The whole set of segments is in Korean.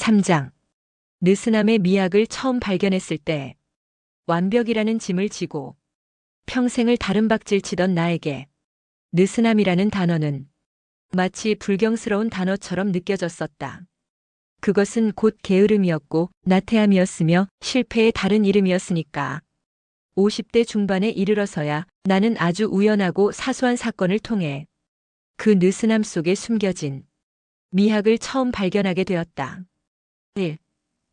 3장. 느스남의 미학을 처음 발견했을 때 완벽이라는 짐을 지고 평생을 다른박질 치던 나에게 느스남이라는 단어는 마치 불경스러운 단어처럼 느껴졌었다. 그것은 곧 게으름이었고 나태함이었으며 실패의 다른 이름이었으니까. 50대 중반에 이르러서야 나는 아주 우연하고 사소한 사건을 통해 그 느스남 속에 숨겨진 미학을 처음 발견하게 되었다. 1.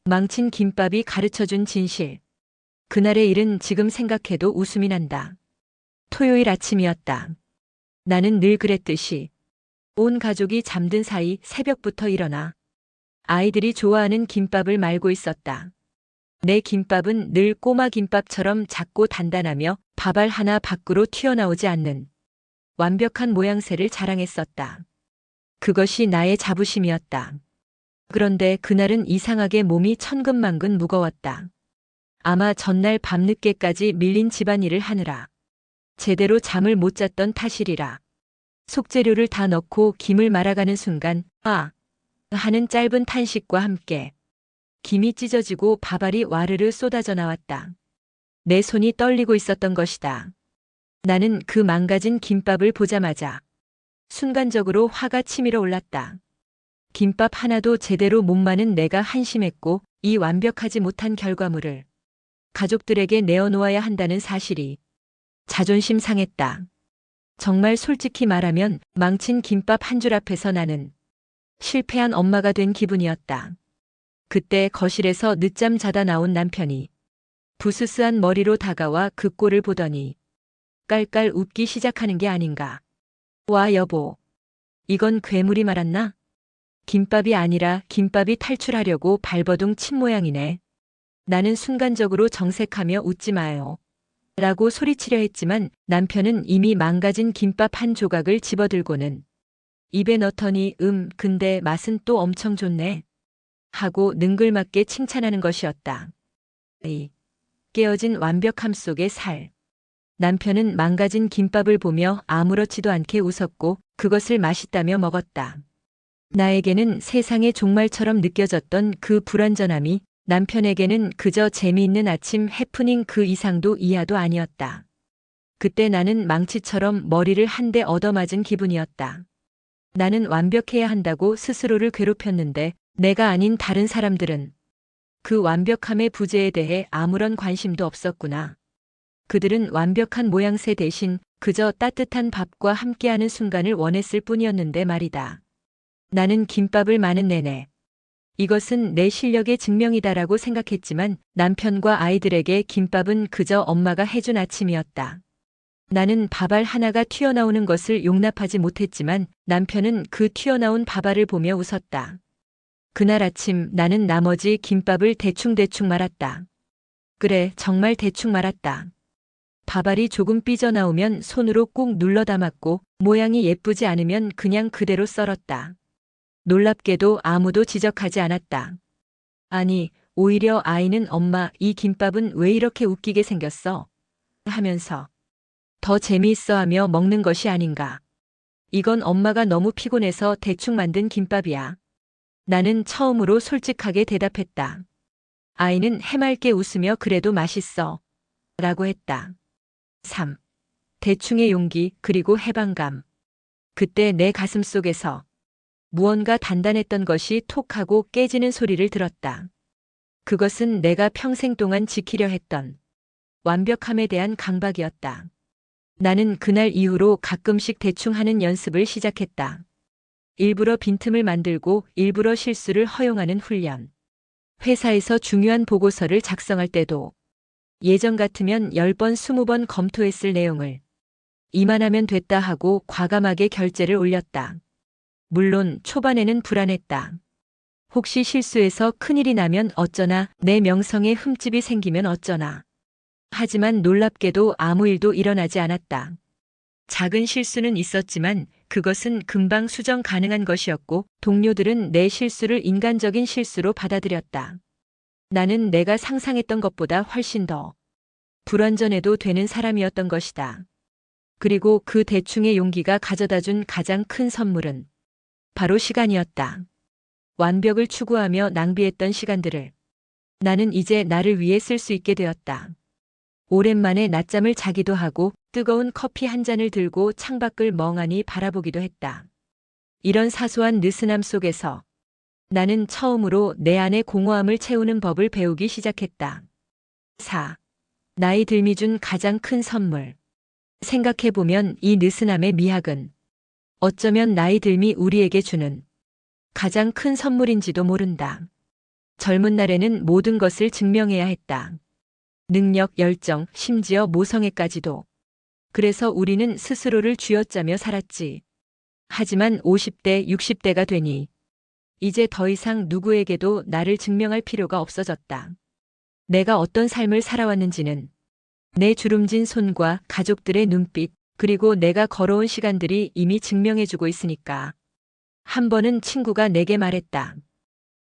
망친 김밥이 가르쳐준 진실. 그날의 일은 지금 생각해도 웃음이 난다. 토요일 아침이었다. 나는 늘 그랬듯이 온 가족이 잠든 사이 새벽부터 일어나 아이들이 좋아하는 김밥을 말고 있었다. 내 김밥은 늘 꼬마 김밥처럼 작고 단단하며 밥알 하나 밖으로 튀어나오지 않는 완벽한 모양새를 자랑했었다. 그것이 나의 자부심이었다. 그런데 그날은 이상하게 몸이 천근만근 무거웠다. 아마 전날 밤늦게까지 밀린 집안일을 하느라 제대로 잠을 못 잤던 탓이리라. 속재료를 다 넣고 김을 말아가는 순간 아! 하는 짧은 탄식과 함께 김이 찢어지고 밥알이 와르르 쏟아져 나왔다. 내 손이 떨리고 있었던 것이다. 나는 그 망가진 김밥을 보자마자 순간적으로 화가 치밀어 올랐다. 김밥 하나도 제대로 못 마는 내가 한심했고 이 완벽하지 못한 결과물을 가족들에게 내어놓아야 한다는 사실이 자존심 상했다. 정말 솔직히 말하면 망친 김밥 한 줄 앞에서 나는 실패한 엄마가 된 기분이었다. 그때 거실에서 늦잠 자다 나온 남편이 부스스한 머리로 다가와 그 꼴을 보더니 깔깔 웃기 시작하는 게 아닌가. 와 여보, 이건 괴물이 말았나? 김밥이 아니라 김밥이 탈출하려고 발버둥 친 모양이네. 나는 순간적으로 정색하며 웃지 마요. 라고 소리치려 했지만 남편은 이미 망가진 김밥 한 조각을 집어들고는 입에 넣더니 근데 맛은 또 엄청 좋네. 하고 능글맞게 칭찬하는 것이었다. 이 깨어진 완벽함 속의 살. 남편은 망가진 김밥을 보며 아무렇지도 않게 웃었고 그것을 맛있다며 먹었다. 나에게는 세상의 종말처럼 느껴졌던 그 불완전함이 남편에게는 그저 재미있는 아침 해프닝 그 이상도 이하도 아니었다. 그때 나는 망치처럼 머리를 한 대 얻어맞은 기분이었다. 나는 완벽해야 한다고 스스로를 괴롭혔는데 내가 아닌 다른 사람들은 그 완벽함의 부재에 대해 아무런 관심도 없었구나. 그들은 완벽한 모양새 대신 그저 따뜻한 밥과 함께하는 순간을 원했을 뿐이었는데 말이다. 나는 김밥을 마는 내내 이것은 내 실력의 증명이다라고 생각했지만 남편과 아이들에게 김밥은 그저 엄마가 해준 아침이었다. 나는 밥알 하나가 튀어나오는 것을 용납하지 못했지만 남편은 그 튀어나온 밥알을 보며 웃었다. 그날 아침 나는 나머지 김밥을 대충대충 말았다. 그래, 정말 대충 말았다. 밥알이 조금 삐져나오면 손으로 꾹 눌러 담았고 모양이 예쁘지 않으면 그냥 그대로 썰었다. 놀랍게도 아무도 지적하지 않았다. 아니, 오히려 아이는 엄마, 이 김밥은 왜 이렇게 웃기게 생겼어? 하면서 더 재미있어 하며 먹는 것이 아닌가. 이건 엄마가 너무 피곤해서 대충 만든 김밥이야. 나는 처음으로 솔직하게 대답했다. 아이는 해맑게 웃으며 그래도 맛있어. 라고 했다. 3. 대충의 용기 그리고 해방감. 그때 내 가슴 속에서 무언가 단단했던 것이 톡 하고 깨지는 소리를 들었다. 그것은 내가 평생 동안 지키려 했던 완벽함에 대한 강박이었다. 나는 그날 이후로 가끔씩 대충 하는 연습을 시작했다. 일부러 빈틈을 만들고 일부러 실수를 허용하는 훈련. 회사에서 중요한 보고서를 작성할 때도 예전 같으면 10번, 20번 검토했을 내용을 이만하면 됐다 하고 과감하게 결제를 올렸다. 물론 초반에는 불안했다. 혹시 실수해서 큰일이 나면 어쩌나, 내 명성에 흠집이 생기면 어쩌나. 하지만 놀랍게도 아무 일도 일어나지 않았다. 작은 실수는 있었지만 그것은 금방 수정 가능한 것이었고 동료들은 내 실수를 인간적인 실수로 받아들였다. 나는 내가 상상했던 것보다 훨씬 더 불완전해도 되는 사람이었던 것이다. 그리고 그 대충의 용기가 가져다준 가장 큰 선물은 바로 시간이었다. 완벽을 추구하며 낭비했던 시간들을 나는 이제 나를 위해 쓸 수 있게 되었다. 오랜만에 낮잠을 자기도 하고 뜨거운 커피 한 잔을 들고 창밖을 멍하니 바라보기도 했다. 이런 사소한 느슨함 속에서 나는 처음으로 내 안의 공허함을 채우는 법을 배우기 시작했다. 4. 나이 들미 준 가장 큰 선물. 생각해보면 이 느슨함의 미학은 어쩌면 나이 들미 우리에게 주는 가장 큰 선물인지도 모른다. 젊은 날에는 모든 것을 증명해야 했다. 능력, 열정, 심지어 모성애까지도. 그래서 우리는 스스로를 쥐어짜며 살았지. 하지만 50대, 60대가 되니 이제 더 이상 누구에게도 나를 증명할 필요가 없어졌다. 내가 어떤 삶을 살아왔는지는 내 주름진 손과 가족들의 눈빛, 그리고 내가 걸어온 시간들이 이미 증명해주고 있으니까. 한 번은 친구가 내게 말했다.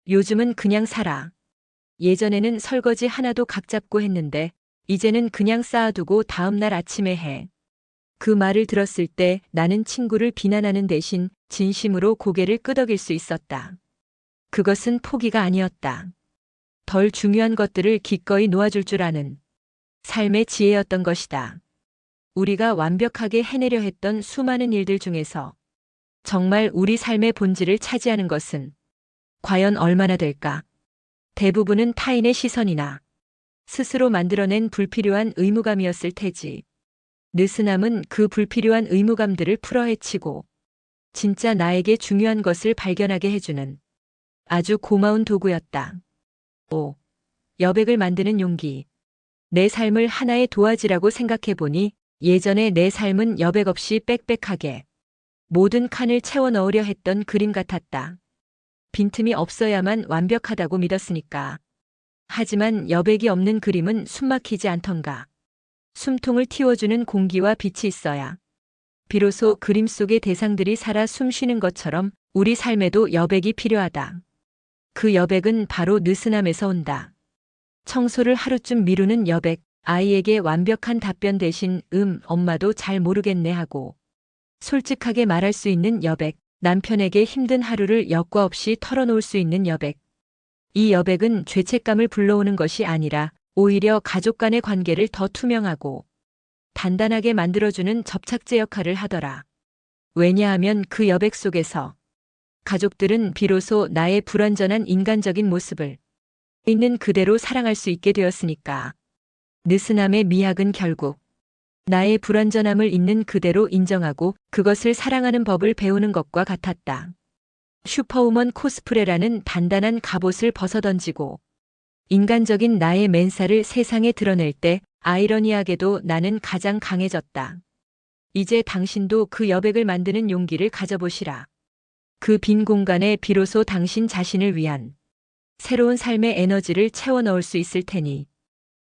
요즘은 그냥 살아. 예전에는 설거지 하나도 각 잡고 했는데 이제는 그냥 쌓아두고 다음날 아침에 해. 그 말을 들었을 때 나는 친구를 비난하는 대신 진심으로 고개를 끄덕일 수 있었다. 그것은 포기가 아니었다. 덜 중요한 것들을 기꺼이 놓아줄 줄 아는 삶의 지혜였던 것이다. 우리가 완벽하게 해내려 했던 수많은 일들 중에서 정말 우리 삶의 본질을 차지하는 것은 과연 얼마나 될까? 대부분은 타인의 시선이나 스스로 만들어낸 불필요한 의무감이었을 테지. 느슨함은 그 불필요한 의무감들을 풀어헤치고 진짜 나에게 중요한 것을 발견하게 해주는 아주 고마운 도구였다. 5. 여백을 만드는 용기. 내 삶을 하나의 도화지라고 생각해보니 예전에 내 삶은 여백 없이 빽빽하게 모든 칸을 채워 넣으려 했던 그림 같았다. 빈틈이 없어야만 완벽하다고 믿었으니까. 하지만 여백이 없는 그림은 숨막히지 않던가. 숨통을 틔워주는 공기와 빛이 있어야 비로소 그림 속의 대상들이 살아 숨쉬는 것처럼 우리 삶에도 여백이 필요하다. 그 여백은 바로 느슨함에서 온다. 청소를 하루쯤 미루는 여백, 아이에게 완벽한 답변 대신 엄마도 잘 모르겠네 하고 솔직하게 말할 수 있는 여백, 남편에게 힘든 하루를 여과 없이 털어놓을 수 있는 여백. 이 여백은 죄책감을 불러오는 것이 아니라 오히려 가족 간의 관계를 더 투명하고 단단하게 만들어주는 접착제 역할을 하더라. 왜냐하면 그 여백 속에서 가족들은 비로소 나의 불완전한 인간적인 모습을 있는 그대로 사랑할 수 있게 되었으니까. 느슨함의 미학은 결국 나의 불완전함을 있는 그대로 인정하고 그것을 사랑하는 법을 배우는 것과 같았다. 슈퍼우먼 코스프레라는 단단한 갑옷을 벗어던지고 인간적인 나의 맨살을 세상에 드러낼 때 아이러니하게도 나는 가장 강해졌다. 이제 당신도 그 여백을 만드는 용기를 가져보시라. 그 빈 공간에 비로소 당신 자신을 위한 새로운 삶의 에너지를 채워 넣을 수 있을 테니.